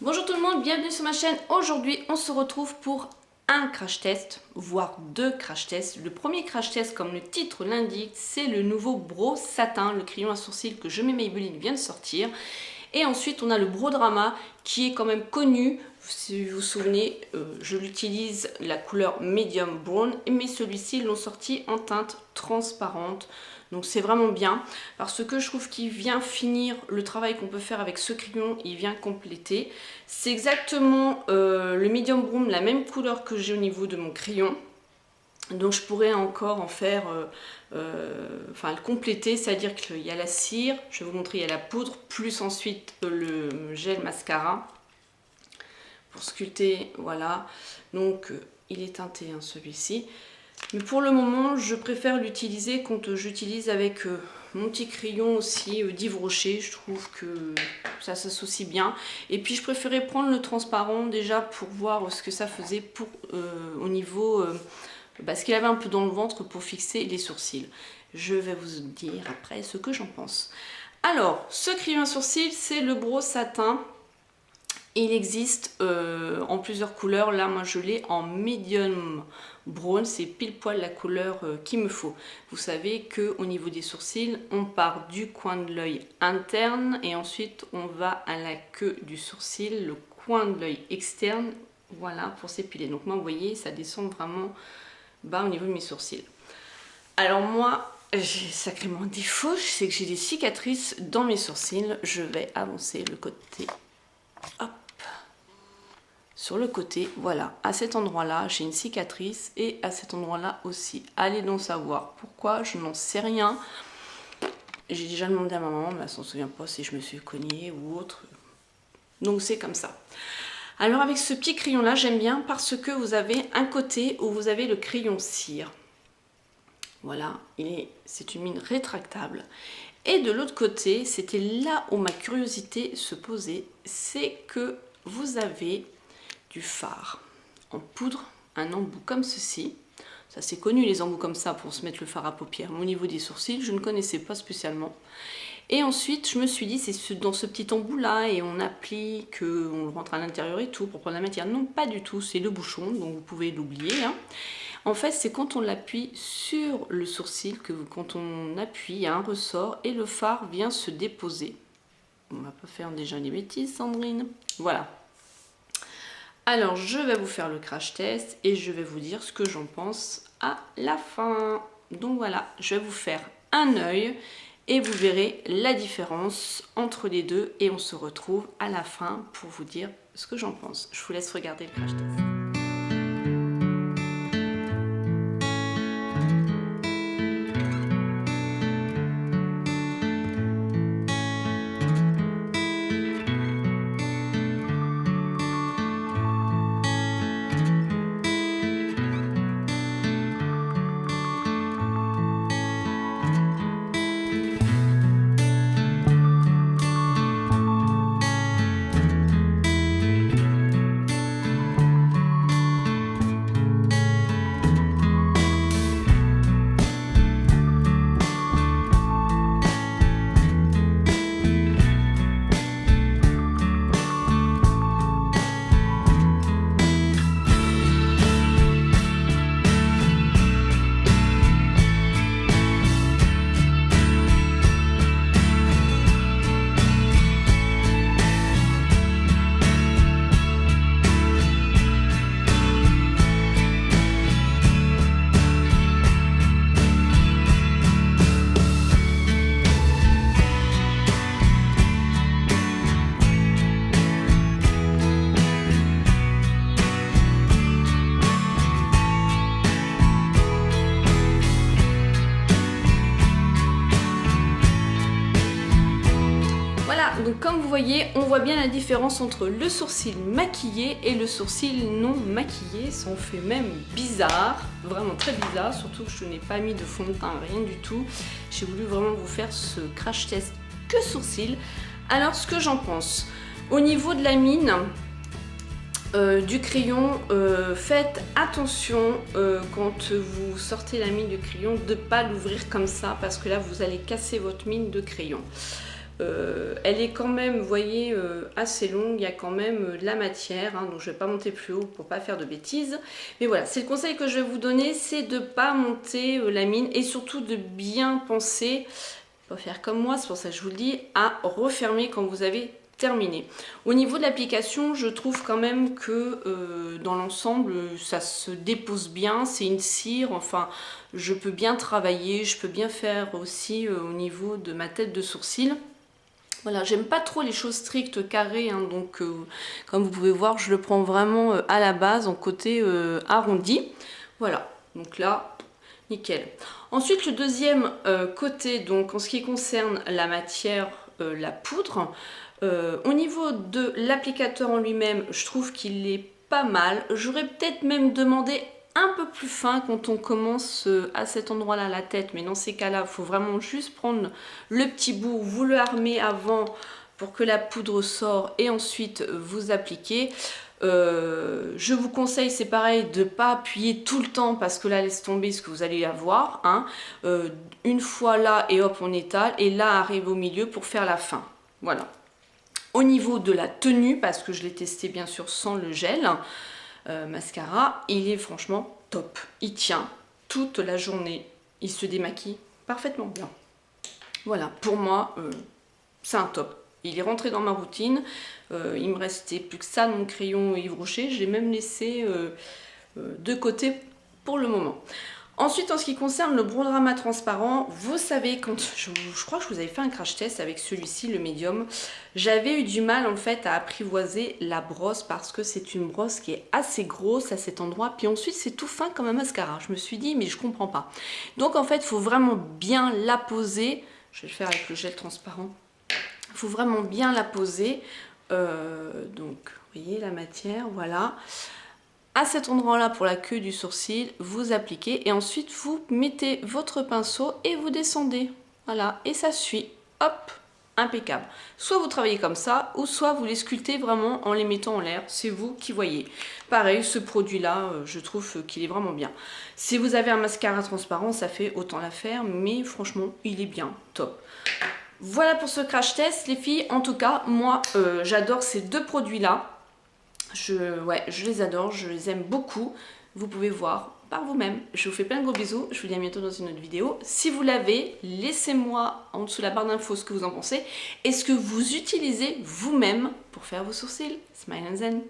Bonjour tout le monde, bienvenue sur ma chaîne. Aujourd'hui, on se retrouve pour un crash test, voire deux crash tests. Le premier crash test, comme le titre l'indique, c'est le nouveau Brow Satin, le crayon à sourcils que Je mets Maybelline vient de sortir. Et ensuite, on a le Brow Drama qui est quand même connu. Si vous vous souvenez, je l'utilise la couleur Medium Brown, mais celui-ci, ils l'ont sorti en teinte transparente. Donc c'est vraiment bien parce que je trouve qu'il vient finir le travail qu'on peut faire avec ce crayon, il vient compléter. C'est exactement le Medium Brown, la même couleur que j'ai au niveau de mon crayon. Donc je pourrais encore en faire, enfin le compléter, c'est-à-dire qu'il y a la cire, je vais vous montrer, il y a la poudre, plus ensuite le gel mascara pour sculpter, voilà. Donc il est teinté hein, celui-ci. Mais pour le moment, je préfère l'utiliser quand j'utilise avec mon petit crayon aussi d'Yves Rocher. Je trouve que ça s'associe bien. Et puis, je préférais prendre le transparent déjà pour voir ce que ça faisait pour, au niveau... ce qu'il avait un peu dans le ventre pour fixer les sourcils. Je vais vous dire après ce que j'en pense. Alors, ce crayon à sourcils, c'est le Brow Satin. Il existe en plusieurs couleurs. Là, moi, je l'ai en Medium Brown. C'est pile poil la couleur qu'il me faut. Vous savez qu'au niveau des sourcils, on part du coin de l'œil interne et ensuite, on va à la queue du sourcil, le coin de l'œil externe. Voilà, pour s'épiler. Donc, moi, vous voyez, ça descend vraiment bas au niveau de mes sourcils. Alors, moi, j'ai sacrément un défaut. C'est que j'ai des cicatrices dans mes sourcils. Je vais avancer le côté. Hop. Sur le côté, voilà, à cet endroit-là, j'ai une cicatrice et à cet endroit-là aussi. Allez donc savoir pourquoi, je n'en sais rien. J'ai déjà demandé à ma maman, mais elle s'en souvient pas si je me suis cognée ou autre. Donc c'est comme ça. Alors avec ce petit crayon-là, j'aime bien parce que vous avez un côté où vous avez le crayon cire. Voilà, c'est une mine rétractable. Et de l'autre côté, c'était là où ma curiosité se posait, c'est que vous avez du fard en poudre, un embout comme ceci. Ça c'est connu les embouts comme ça pour se mettre le fard à paupières. Mais au niveau des sourcils, je ne connaissais pas spécialement. Et ensuite, je me suis dit, c'est dans ce petit embout là et on applique, on le rentre à l'intérieur et tout pour prendre la matière. Non, pas du tout, c'est le bouchon, donc vous pouvez l'oublier. Hein. En fait, c'est quand on l'appuie sur le sourcil, que quand on appuie, il y a un ressort et le fard vient se déposer. On va pas faire déjà des bêtises, Sandrine. Voilà. Alors, je vais vous faire le crash test et je vais vous dire ce que j'en pense à la fin. Donc voilà, je vais vous faire un œil et vous verrez la différence entre les deux et on se retrouve à la fin pour vous dire ce que j'en pense. Je vous laisse regarder le crash test. Donc comme vous voyez, on voit bien la différence entre le sourcil maquillé et le sourcil non maquillé. Ça en fait même bizarre, vraiment très bizarre, surtout que je n'ai pas mis de fond de teint, rien du tout. J'ai voulu vraiment vous faire ce crash test que sourcil. Alors ce que j'en pense, au niveau de la mine du crayon, faites attention quand vous sortez la mine du crayon de ne pas l'ouvrir comme ça parce que là vous allez casser votre mine de crayon. Elle est quand même, vous voyez, assez longue, il y a quand même de la matière, hein, donc je ne vais pas monter plus haut pour pas faire de bêtises. Mais voilà, c'est le conseil que je vais vous donner, c'est de ne pas monter la mine et surtout de bien penser, pas faire comme moi, c'est pour ça que je vous le dis, à refermer quand vous avez terminé. Au niveau de l'application, je trouve quand même que dans l'ensemble, ça se dépose bien, c'est une cire, enfin, je peux bien travailler, je peux bien faire aussi au niveau de ma tête de sourcil. Voilà, j'aime pas trop les choses strictes, carrées, hein, donc comme vous pouvez voir, je le prends vraiment à la base, en côté arrondi. Voilà, donc là, nickel. Ensuite, le deuxième côté, donc en ce qui concerne la matière, la poudre, au niveau de l'applicateur en lui-même, je trouve qu'il est pas mal. J'aurais peut-être même demandé un peu plus fin quand on commence à cet endroit-là la tête, mais dans ces cas-là, il faut vraiment juste prendre le petit bout, vous le armez avant pour que la poudre sorte et ensuite vous appliquez. Je vous conseille, c'est pareil, de ne pas appuyer tout le temps parce que là, laisse tomber ce que vous allez avoir. Hein. Une fois là et hop, on étale et là arrive au milieu pour faire la fin. Voilà. Au niveau de la tenue, parce que je l'ai testé bien sûr sans le gel, mascara, il est franchement top. Il tient toute la journée, il se démaquille parfaitement bien. Voilà, pour moi, c'est un top. Il est rentré dans ma routine, il me restait plus que ça de mon crayon Yves Rocher, je l'ai même laissé de côté pour le moment. Ensuite, en ce qui concerne le Brodrama transparent, vous savez, quand je crois que je vous avais fait un crash test avec celui-ci, le médium, j'avais eu du mal en fait à apprivoiser la brosse parce que c'est une brosse qui est assez grosse à cet endroit, puis ensuite c'est tout fin comme un mascara. Je me suis dit, mais je comprends pas. Donc en fait, il faut vraiment bien la poser. Je vais le faire avec le gel transparent. Il faut vraiment bien la poser. Donc, vous voyez la matière, voilà. À cet endroit-là, pour la queue du sourcil, vous appliquez et ensuite vous mettez votre pinceau et vous descendez. Voilà, et ça suit. Hop, impeccable. Soit vous travaillez comme ça, ou soit vous les sculptez vraiment en les mettant en l'air. C'est vous qui voyez. Pareil, ce produit-là, je trouve qu'il est vraiment bien. Si vous avez un mascara transparent, ça fait autant l'affaire, mais franchement, il est bien, top. Voilà pour ce crash test, les filles. En tout cas, moi, j'adore ces deux produits-là. Je les adore, je les aime beaucoup. Vous pouvez voir par vous-même. Je vous fais plein de gros bisous. Je vous dis à bientôt dans une autre vidéo. Si vous l'avez, laissez-moi en dessous de la barre d'infos ce que vous en pensez. Est-ce que vous utilisez vous-même pour faire vos sourcils? Smile and Zen.